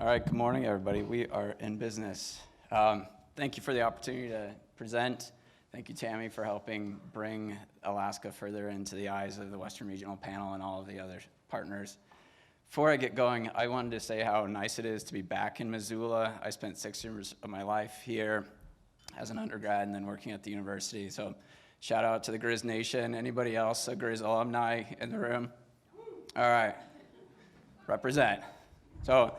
All right, good morning, everybody. We are in business. Thank you for the opportunity to present. Thank you, Tammy, for helping bring Alaska further into the eyes of the Western Regional Panel and all of the other partners. Before I get going, I wanted to say how nice it is to be back in Missoula. I spent 6 years of my life here as an undergrad and then working at the university. So shout out to the Grizz Nation. Anybody else a Grizz alumni in the room? All right, represent. So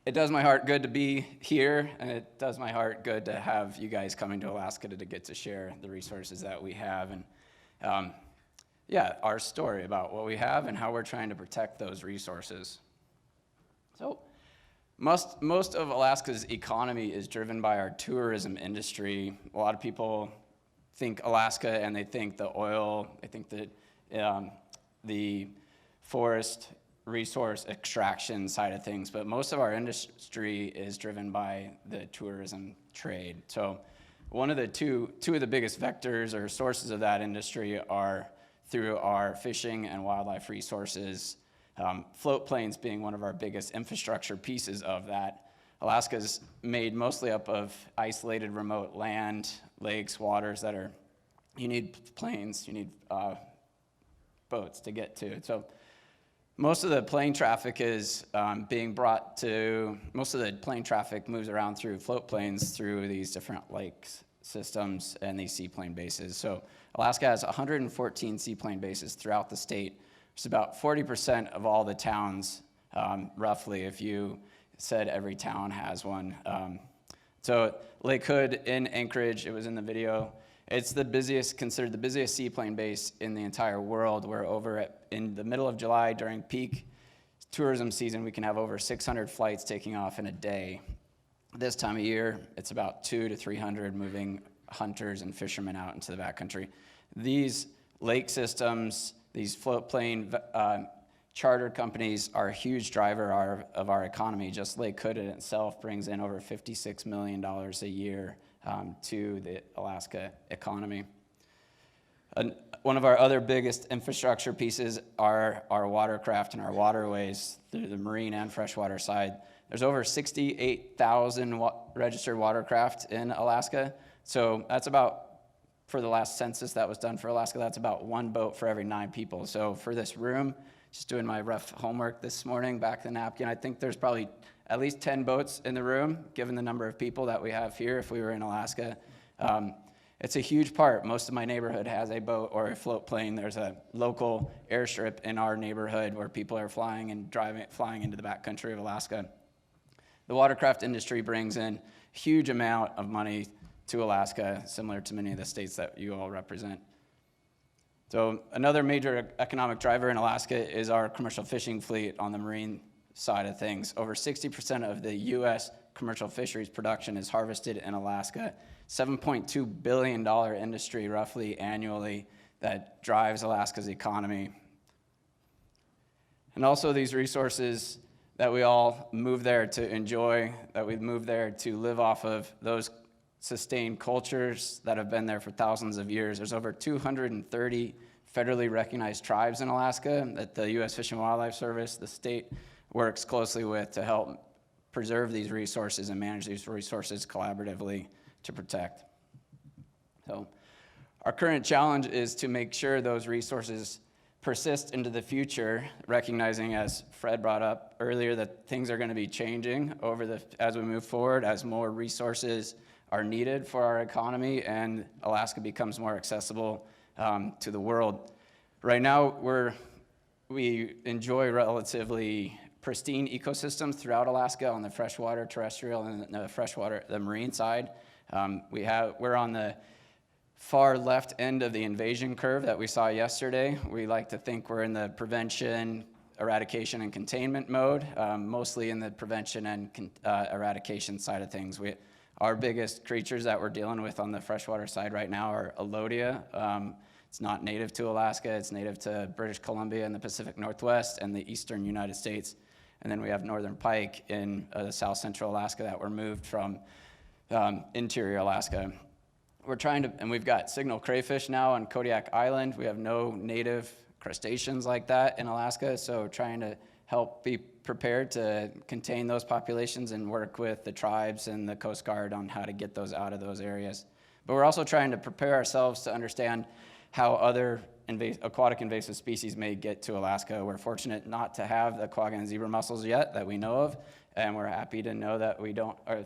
it does my heart good to be here, and it does my heart good to have you guys coming to Alaska to get to share the resources that we have and, our story about what we have and how we're trying to protect those resources. So most of Alaska's economy is driven by our tourism industry. A lot of people think Alaska and they think the oil, they think that the forest resource extraction side of things, but most of our industry is driven by the tourism trade. So one of the two of the biggest vectors or sources of that industry are through our fishing and wildlife resources, floatplanes being one of our biggest infrastructure pieces of that. Alaska's made mostly up of isolated remote land, lakes, waters that are, you need planes, you need boats to get to. So most of the plane traffic is most of the plane traffic moves around through floatplanes through these different lake systems and these seaplane bases. So Alaska has 114 seaplane bases throughout the state. It's about 40% of all the towns, roughly, if you said every town has one. So Lake Hood in Anchorage, it was in the video. It's considered the busiest seaplane base in the entire world. We're in the middle of July during peak tourism season, we can have over 600 flights taking off in a day. This time of year, it's about 200 to 300 moving hunters and fishermen out into the backcountry. These lake systems, these floatplane charter companies are a huge driver of our economy. Just Lake Hood in itself brings in over $56 million a year to the Alaska economy. One of our other biggest infrastructure pieces are our watercraft and our waterways through the marine and freshwater side. There's over 68,000 registered watercraft in Alaska. So that's about, for the last census that was done for Alaska, that's about one boat for every 9 people. So for this room, just doing my rough homework this morning, back to the napkin, I think there's probably at least 10 boats in the room, given the number of people that we have here if we were in Alaska. It's a huge part. Most of my neighborhood has a boat or a float plane. There's a local airstrip in our neighborhood where people are flying into the backcountry of Alaska. The watercraft industry brings in a huge amount of money to Alaska, similar to many of the states that you all represent. So another major economic driver in Alaska is our commercial fishing fleet on the marine side of things. Over 60% of the U.S. commercial fisheries production is harvested in Alaska. $7.2 billion industry roughly annually that drives Alaska's economy. And also these resources that we all move there to enjoy, that we move there to live off of, those sustained cultures that have been there for thousands of years. There's over 230 federally recognized tribes in Alaska that the U.S. Fish and Wildlife Service, the state, works closely with to help preserve these resources and manage these resources collaboratively to protect. So our current challenge is to make sure those resources persist into the future, recognizing, as Fred brought up earlier, that things are going to be changing as we move forward, as more resources are needed for our economy and Alaska becomes more accessible to the world. Right now, we enjoy relatively pristine ecosystems throughout Alaska on the freshwater, terrestrial, and the marine side. We're on the far left end of the invasion curve that we saw yesterday. We like to think we're in the prevention, eradication, and containment mode, mostly in the prevention and eradication side of things. Our biggest creatures that we're dealing with on the freshwater side right now are Alodia. It's not native to Alaska. It's native to British Columbia and the Pacific Northwest and the eastern United States. And then we have northern pike in south central Alaska that were moved from interior Alaska. And we've got signal crayfish now on Kodiak Island. We have no native crustaceans like that in Alaska, so trying to help prepared to contain those populations and work with the tribes and the Coast Guard on how to get those out of those areas. But we're also trying to prepare ourselves to understand how other aquatic invasive species may get to Alaska. We're fortunate not to have the quagga and zebra mussels yet that we know of, and we're happy to know that we don't, or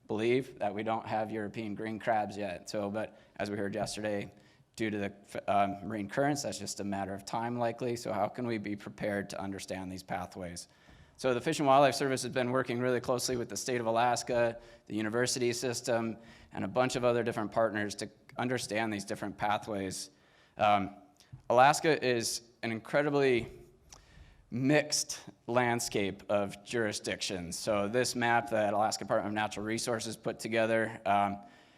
believe that we don't have European green crabs yet. So, but as we heard yesterday, due to the marine currents, that's just a matter of time likely. So how can we be prepared to understand these pathways? So the Fish and Wildlife Service has been working really closely with the state of Alaska, the university system, and a bunch of other different partners to understand these different pathways. Alaska is an incredibly mixed landscape of jurisdictions. So this map that Alaska Department of Natural Resources put together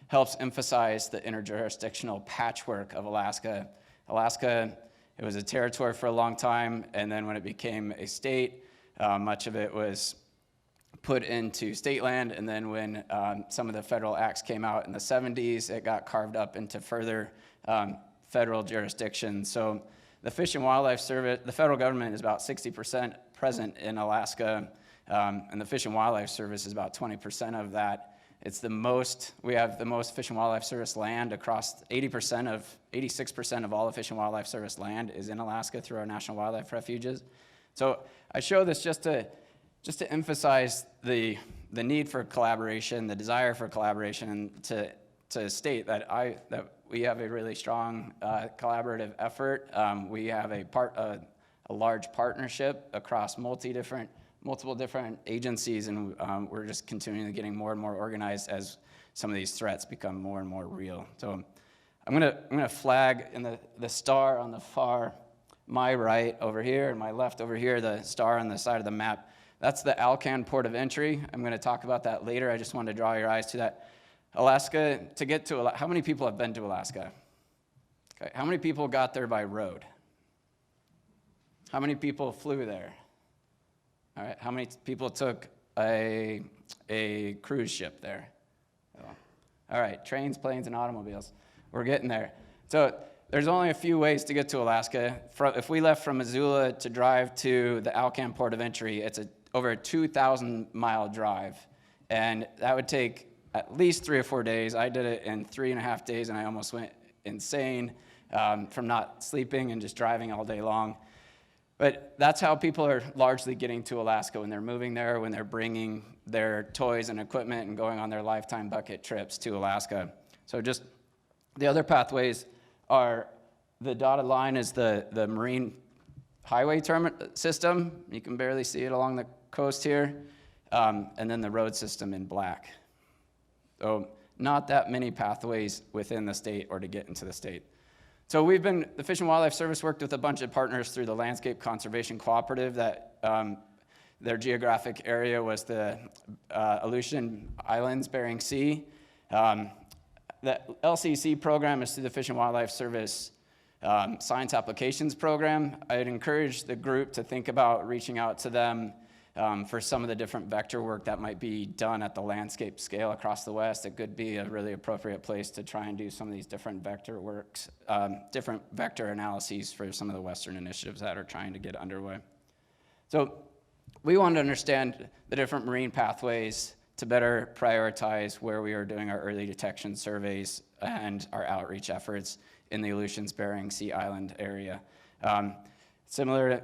helps emphasize the interjurisdictional patchwork of Alaska. Alaska, it was a territory for a long time, and then when it became a state, much of it was put into state land, and then when some of the federal acts came out in the 70s, it got carved up into further federal jurisdiction. So the Fish and Wildlife Service, the federal government is about 60% present in Alaska, and the Fish and Wildlife Service is about 20% of that. It's the most, we have the most Fish and Wildlife Service land across 86% of all the Fish and Wildlife Service land is in Alaska through our national wildlife refuges. So I show this just to emphasize the need for collaboration, the desire for collaboration, and to state that we have a really strong collaborative effort. We have a large partnership across multiple different agencies, and we're just continually getting more and more organized as some of these threats become more and more real. So I'm gonna flag in the star on the far, my right over here, and my left over here, the star on the side of the map. That's the Alcan port of entry. I'm gonna talk about that later. I just wanted to draw your eyes to that. Alaska, to get to, how many people have been to Alaska? Okay, how many people got there by road? How many people flew there? All right, how many people took a cruise ship there? All right, trains, planes, and automobiles. We're getting there. So there's only a few ways to get to Alaska. If we left from Missoula to drive to the Alcan port of entry, it's over a 2,000-mile drive, and that would take at least 3 or 4 days. I did it in 3.5 days, and I almost went insane from not sleeping and just driving all day long. But that's how people are largely getting to Alaska when they're moving there, when they're bringing their toys and equipment and going on their lifetime bucket trips to Alaska. So just the other pathways are, the dotted line is the marine highway system. You can barely see it along the coast here. And then the road system in black. So not that many pathways within the state or to get into the state. So the Fish and Wildlife Service worked with a bunch of partners through the Landscape Conservation Cooperative that their geographic area was the Aleutian Islands, Bering Sea. The LCC program is through the Fish and Wildlife Service Science Applications Program. I'd encourage the group to think about reaching out to them for some of the different vector work that might be done at the landscape scale across the West. It could be a really appropriate place to try and do some of these different vector works, different vector analyses for some of the Western initiatives that are trying to get underway. So we wanted to understand the different marine pathways to better prioritize where we are doing our early detection surveys and our outreach efforts in the Aleutians Bering Sea Island area.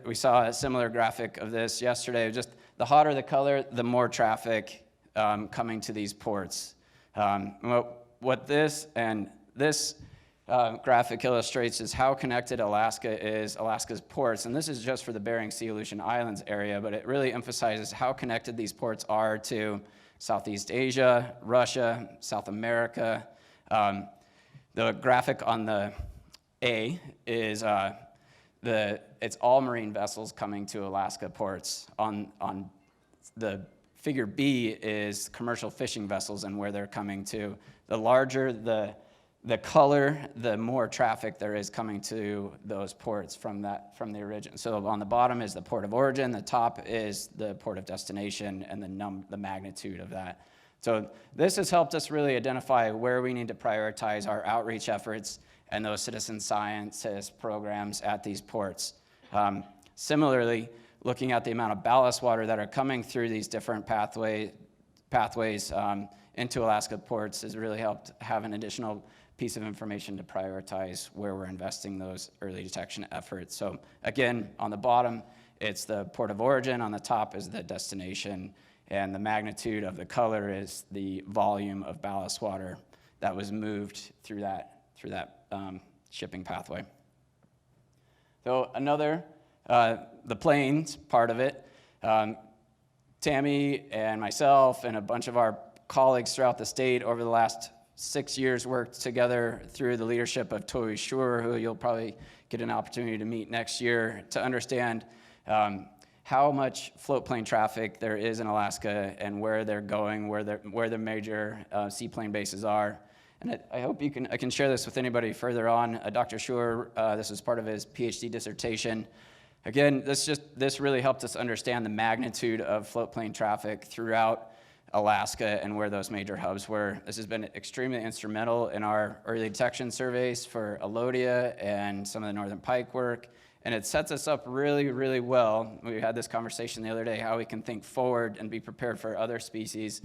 We saw a similar graphic of this yesterday. Just the hotter the color, the more traffic coming to these ports. What this graphic illustrates is how connected Alaska is, Alaska's ports, and this is just for the Bering Sea Aleutian Islands area, but it really emphasizes how connected these ports are to Southeast Asia, Russia, South America. The graphic on the A is it's all marine vessels coming to Alaska ports. On the figure B is commercial fishing vessels and where they're coming to. The larger the color, the more traffic there is coming to those ports from the origin. So on the bottom is the port of origin, the top is the port of destination, and the magnitude of that. So this has helped us really identify where we need to prioritize our outreach efforts and those citizen scientist programs at these ports. Similarly, looking at the amount of ballast water that are coming through these different pathways into Alaska ports has really helped have an additional piece of information to prioritize where we're investing those early detection efforts. So again, on the bottom, it's the port of origin. On the top is the destination. And the magnitude of the color is the volume of ballast water that was moved through that shipping pathway. So the planes part of it, Tammy and myself and a bunch of our colleagues throughout the state over the last 6 years worked together through the leadership of Toby Schur, who you'll probably get an opportunity to meet next year, to understand how much floatplane traffic there is in Alaska and where they're going, where the major seaplane bases are. And I hope I can share this with anybody further on. Dr. Schur, this was part of his PhD dissertation. Again, this really helped us understand the magnitude of floatplane traffic throughout Alaska and where those major hubs were. This has been extremely instrumental in our early detection surveys for Alodia and some of the Northern Pike work. And it sets us up really, really well. We had this conversation the other day, how we can think forward and be prepared for other species.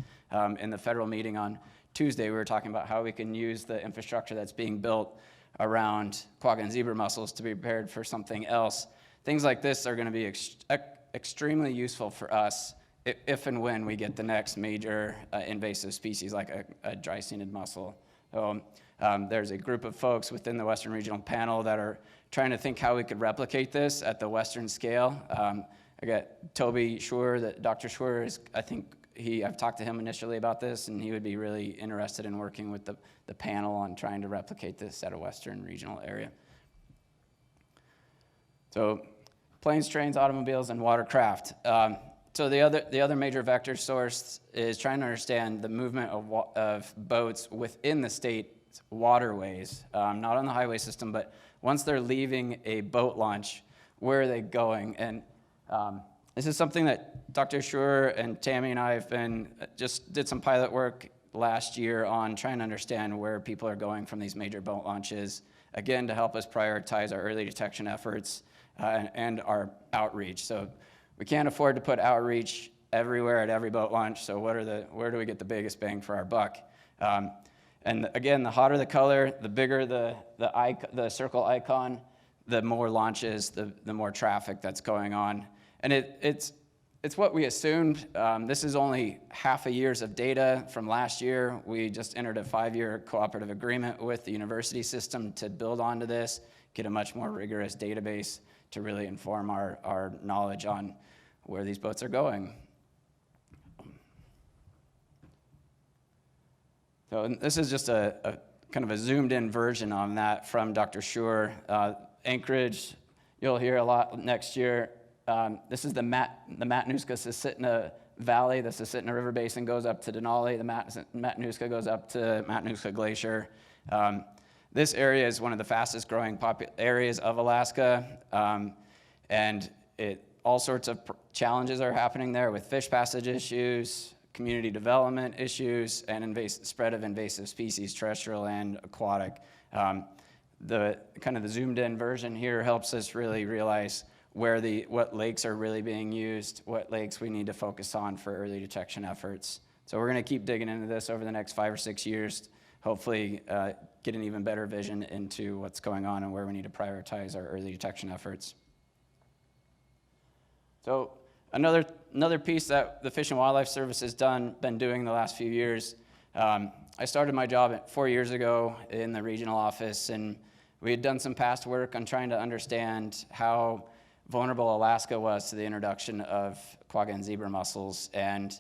In the federal meeting on Tuesday, we were talking about how we can use the infrastructure that's being built around quagga and zebra mussels to be prepared for something else. Things like this are going to be extremely useful for us if and when we get the next major invasive species like a Dreissenid mussel. So, there's a group of folks within the Western Regional Panel that are trying to think how we could replicate this at the Western scale. I got Toby Schur, Dr. Schur I've talked to him initially about this, and he would be really interested in working with the panel on trying to replicate this at a Western regional area. So planes, trains, automobiles, and watercraft. So the other major vector source is trying to understand the movement of boats within the state's waterways, not on the highway system, but once they're leaving a boat launch, where are they going? And this is something that Dr. Schur and Tammy and I just did some pilot work last year on trying to understand where people are going from these major boat launches, again, to help us prioritize our early detection efforts and our outreach. So we can't afford to put outreach everywhere at every boat launch, so where do we get the biggest bang for our buck? And again, the hotter the color, the bigger the circle icon, the more launches, the more traffic that's going on. And it's what we assumed. This is only half a year's of data from last year. We just entered a 5-year cooperative agreement with the university system to build onto this, get a much more rigorous database to really inform our knowledge on where these boats are going. So this is just a kind of a zoomed in version on that from Dr. Schur. Anchorage, you'll hear a lot next year. This is the Matanuska Susitna Valley. The Susitna River Basin goes up to Denali. The Matanuska goes up to Matanuska Glacier. This area is one of the fastest growing areas of Alaska, and all sorts of challenges are happening there with fish passage issues, community development issues, and spread of invasive species, terrestrial and aquatic. The zoomed in version here helps us really realize what lakes are really being used, what lakes we need to focus on for early detection efforts. So we're going to keep digging into this over the next 5 or 6 years, hopefully get an even better vision into what's going on and where we need to prioritize our early detection efforts. So another piece that the Fish and Wildlife Service has been doing the last few years, I started my job 4 years ago in the regional office, and we had done some past work on trying to understand how vulnerable Alaska was to the introduction of quagga and zebra mussels. And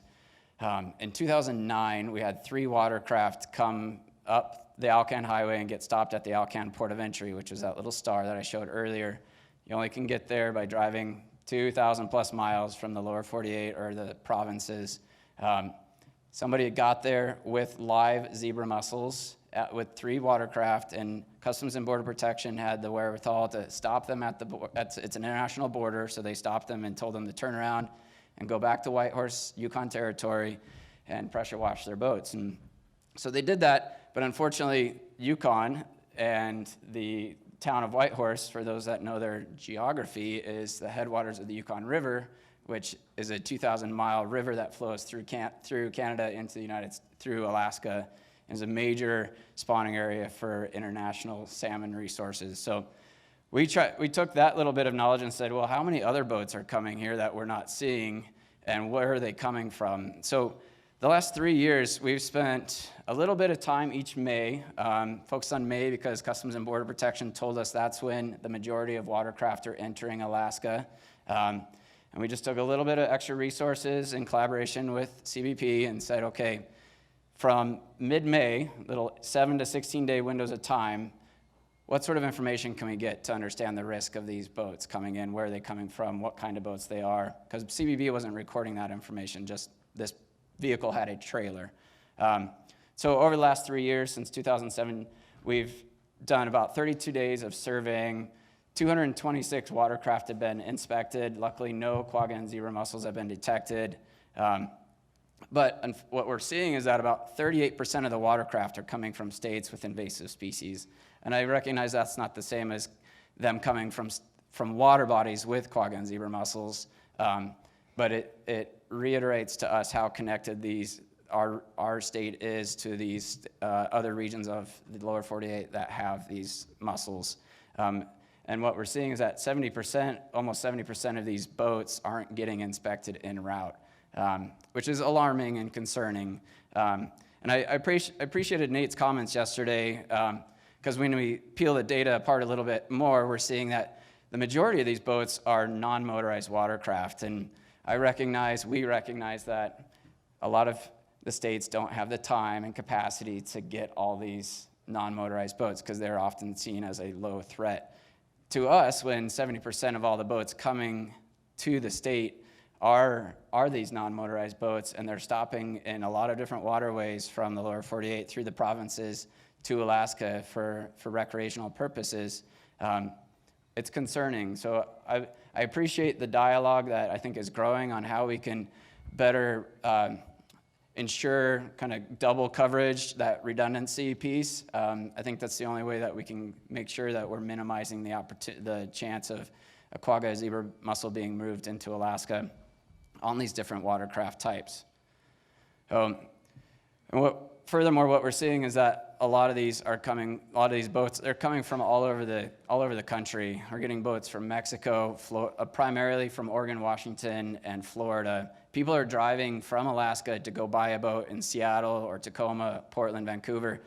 in 2009, we had 3 watercraft come up the Alcan Highway and get stopped at the Alcan Port of Entry, which was that little star that I showed earlier. You only can get there by driving 2,000 plus miles from the lower 48 or the provinces. Somebody had got there with live zebra mussels with 3 watercraft, and Customs and Border Protection had the wherewithal to stop them it's an international border, so they stopped them and told them to turn around and go back to Whitehorse, Yukon Territory, and pressure wash their boats. And so they did that, but unfortunately, Yukon and the town of Whitehorse, for those that know their geography, is the headwaters of the Yukon River, which is a 2,000-mile river that flows through Canada into the through Alaska, and is a major spawning area for international salmon resources. So we took that little bit of knowledge and said, well, how many other boats are coming here that we're not seeing, and where are they coming from? So the last 3 years, we've spent a little bit of time each May, focused on May because Customs and Border Protection told us that's when the majority of watercraft are entering Alaska. And we just took a little bit of extra resources in collaboration with CBP and said, okay, from mid-May, little 7 to 16-day windows of time, what sort of information can we get to understand the risk of these boats coming in, where are they coming from, what kind of boats they are? Because CBP wasn't recording that information, just this vehicle had a trailer. So over the last 3 years, since 2007, we've done about 32 days of surveying. 226 watercraft have been inspected. Luckily, no quagga and zebra mussels have been detected. But what we're seeing is that about 38% of the watercraft are coming from states with invasive species. And I recognize that's not the same as them coming from water bodies with quagga and zebra mussels, but it reiterates to us how connected our state is to these other regions of the lower 48 that have these mussels. And what we're seeing is that 70%, almost 70% of these boats aren't getting inspected en route, which is alarming and concerning. And I appreciated Nate's comments yesterday, because when we peel the data apart a little bit more, we're seeing that the majority of these boats are non-motorized watercraft. And we recognize that a lot of the states don't have the time and capacity to get all these non-motorized boats because they're often seen as a low threat. To us, when 70% of all the boats coming to the state are these non-motorized boats, and they're stopping in a lot of different waterways from the lower 48 through the provinces to Alaska for recreational purposes, it's concerning. So I appreciate the dialogue that I think is growing on how we can better ensure kind of double coverage, that redundancy piece. I think that's the only way that we can make sure that we're minimizing the chance of a quagga zebra mussel being moved into Alaska on these different watercraft types. Furthermore, what we're seeing is that a lot of these boats, they're coming from all over the country. We're getting boats from Mexico, primarily from Oregon, Washington, and Florida. People are driving from Alaska to go buy a boat in Seattle or Tacoma, Portland, Vancouver.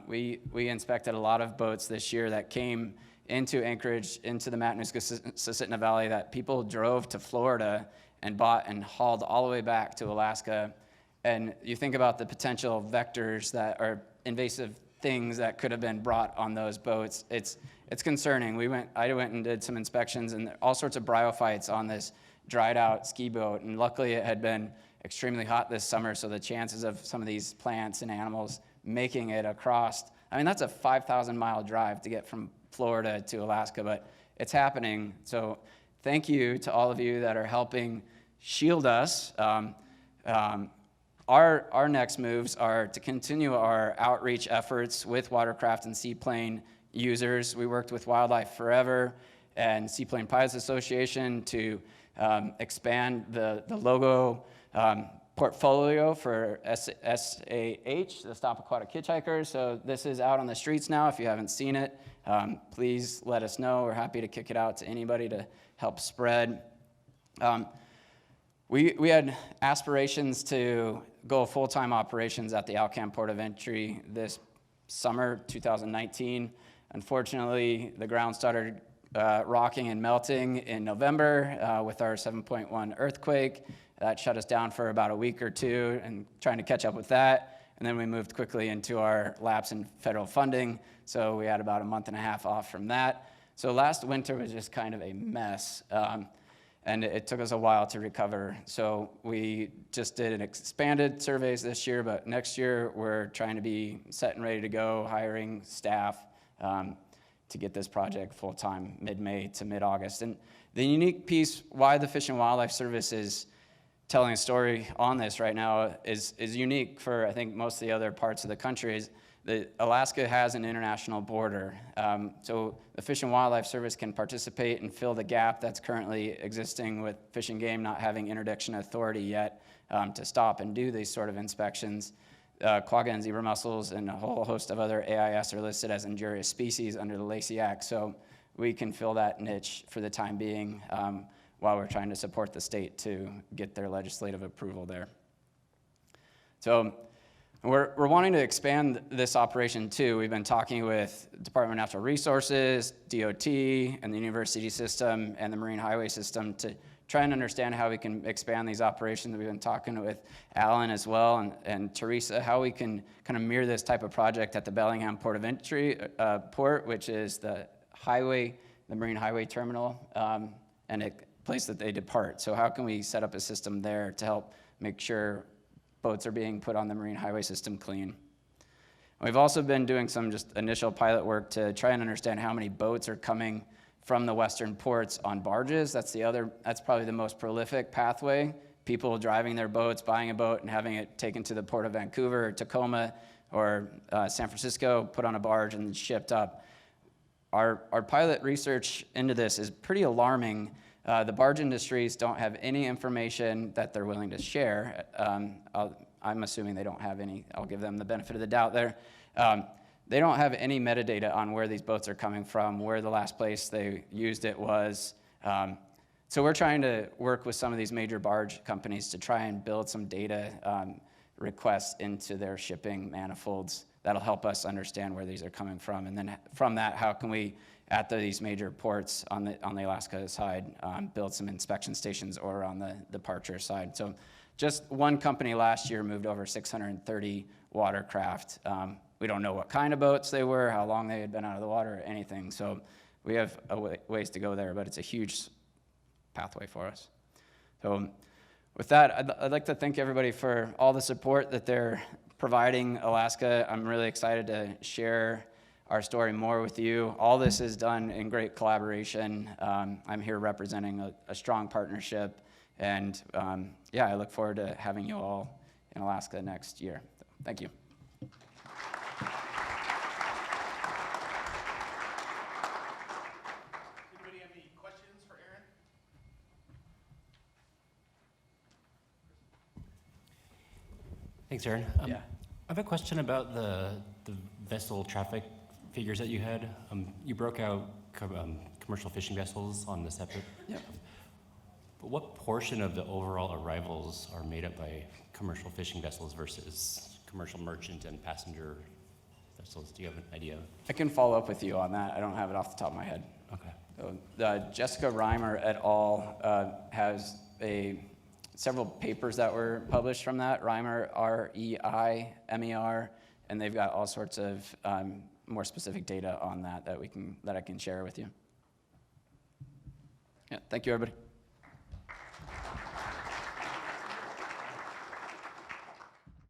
We inspected a lot of boats this year that came into Anchorage, into the Matanuska-Susitna Valley, that people drove to Florida and bought and hauled all the way back to Alaska. And you think about the potential vectors that are invasive things that could have been brought on those boats. It's concerning. I went and did some inspections, and all sorts of bryophytes on this dried out ski boat. And luckily it had been extremely hot this summer, so the chances of some of these plants and animals making it across, that's a 5,000-mile drive to get from Florida to Alaska, but it's happening. So thank you to all of you that are helping shield us. Our next moves are to continue our outreach efforts with watercraft and seaplane users. We worked with Wildlife Forever and Seaplane Pilots Association to expand the logo portfolio for SAH, the Stop Aquatic Hitchhikers. So this is out on the streets now. If you haven't seen it, please let us know. We're happy to kick it out to anybody to help spread. We had aspirations to go full-time operations at the Alcan Port of Entry this summer, 2019. Unfortunately, the ground started rocking and melting in November with our 7.1 earthquake. That shut us down for about a week or two and trying to catch up with that. And then we moved quickly into our lapse in federal funding. So we had about a month and a half off from that. So last winter was just kind of a mess. And it took us a while to recover. So we just did an expanded surveys this year, but next year we're trying to be set and ready to go, hiring staff to get this project full-time mid-May to mid-August. And the unique piece why the Fish and Wildlife Service is telling a story on this right now is unique for, I think, most of the other parts of the country. Is that Alaska has an international border. So the Fish and Wildlife Service can participate and fill the gap that's currently existing with Fish and Game not having interdiction authority yet to stop and do these sort of inspections. Quagga and zebra mussels and a whole host of other AIS are listed as injurious species under the Lacey Act. So we can fill that niche for the time being while we're trying to support the state to get their legislative approval there. So we're wanting to expand this operation too. We've been talking with Department of Natural Resources, DOT, and the university system and the Marine Highway system to try and understand how we can expand these operations. We've been talking with Alan as well and Teresa, how we can kind of mirror this type of project at the Bellingham Port of Entry port, which is the highway, the Marine Highway terminal, and a place that they depart. So how can we set up a system there to help make sure boats are being put on the Marine Highway system clean? We've also been doing some just initial pilot work to try and understand how many boats are coming from the western ports on barges. That's probably the most prolific pathway. People driving their boats, buying a boat, and having it taken to the port of Vancouver or Tacoma or San Francisco, put on a barge and shipped up. Our pilot research into this is pretty alarming. The barge industries don't have any information that they're willing to share. I'm assuming they don't have any. I'll give them the benefit of the doubt there. They don't have any metadata on where these boats are coming from, where the last place they used it was. So we're trying to work with some of these major barge companies to try and build some data requests into their shipping manifolds that'll help us understand where these are coming from. And then from that, how can we, at these major ports on the Alaska side, build some inspection stations or on the departure side. So just one company last year moved over 630 watercraft. We don't know what kind of boats they were, how long they had been out of the water, or anything. So we have a ways to go there, but it's a huge pathway for us. So with that, I'd like to thank everybody for all the support that they're providing Alaska. I'm really excited to share our story more with you. All this is done in great collaboration. I'm here representing a strong partnership, and yeah, I look forward to having you all in Alaska next year. So, thank you. Anybody have any questions for Aaron? Thanks, Aaron. Yeah. I have a question about the vessel traffic figures that you had. You broke out commercial fishing vessels on the separate. Yep. But what portion of the overall arrivals are made up by commercial fishing vessels versus commercial merchant and passenger vessels? Do you have an idea? I can follow up with you on that. I don't have it off the top of my head. Okay. So, Jessica Reimer et al. Has several papers that were published from that. Reimer, R-E-I-M-E-R, and they've got all sorts of more specific data on that I can share with you. Yeah, thank you, everybody.